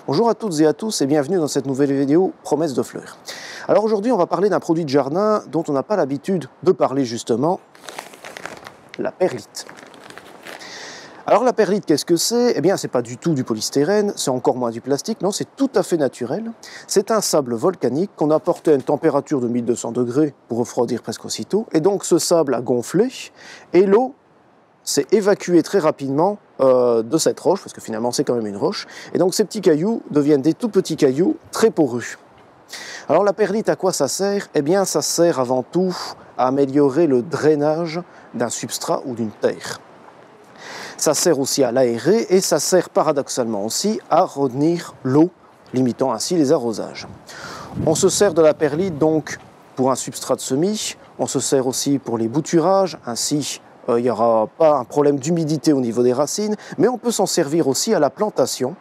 Bonjour à toutes et à tous et bienvenue dans cette nouvelle vidéo Promesse de fleurs. Alors aujourd'hui on va parler d'un produit de jardin dont on n'a pas l'habitude de parler justement, la perlite. Alors la perlite, qu'est-ce que c'est? Eh bien c'est pas du tout du polystyrène, c'est encore moins du plastique, non, c'est tout à fait naturel. C'est un sable volcanique qu'on a porté à une température de 1200 degrés pour refroidir presque aussitôt, et donc ce sable a gonflé et l'eau s'est évacuée très rapidement de cette roche, parce que finalement c'est quand même une roche, et donc ces petits cailloux deviennent des tout petits cailloux très poreux. Alors la perlite, à quoi ça sert? Eh bien ça sert avant tout à améliorer le drainage d'un substrat ou d'une terre. Ça sert aussi à l'aérer et ça sert paradoxalement aussi à retenir l'eau, limitant ainsi les arrosages. On se sert de la perlite donc pour un substrat de semis, on se sert aussi pour les bouturages, ainsi il n'y aura pas un problème d'humidité au niveau des racines, mais on peut s'en servir aussi à la plantation,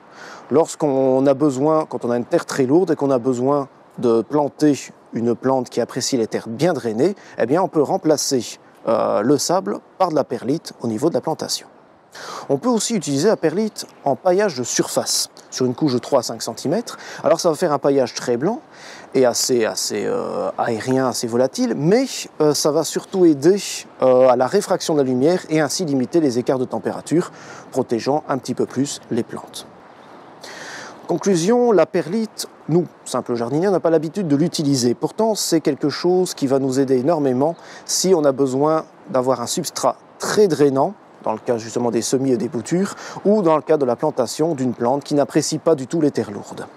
lorsqu'on a besoin, quand on a une terre très lourde et qu'on a besoin de planter une plante qui apprécie les terres bien drainées, eh bien on peut remplacer le sable par de la perlite au niveau de la plantation. On peut aussi utiliser la perlite en paillage de surface, sur une couche de 3 à 5 cm. Alors ça va faire un paillage très blanc et assez aérien, assez volatile, mais ça va surtout aider à la réfraction de la lumière et ainsi limiter les écarts de température, protégeant un petit peu plus les plantes. Conclusion, la perlite, nous, simples jardiniers, on n'a pas l'habitude de l'utiliser. Pourtant, c'est quelque chose qui va nous aider énormément si on a besoin d'avoir un substrat très drainant, dans le cas justement des semis et des boutures, ou dans le cas de la plantation d'une plante qui n'apprécie pas du tout les terres lourdes.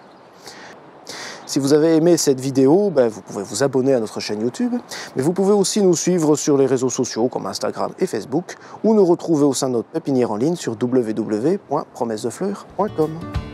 Si vous avez aimé cette vidéo, vous pouvez vous abonner à notre chaîne YouTube, mais vous pouvez aussi nous suivre sur les réseaux sociaux comme Instagram et Facebook, ou nous retrouver au sein de notre pépinière en ligne sur www.promessefleurs.com.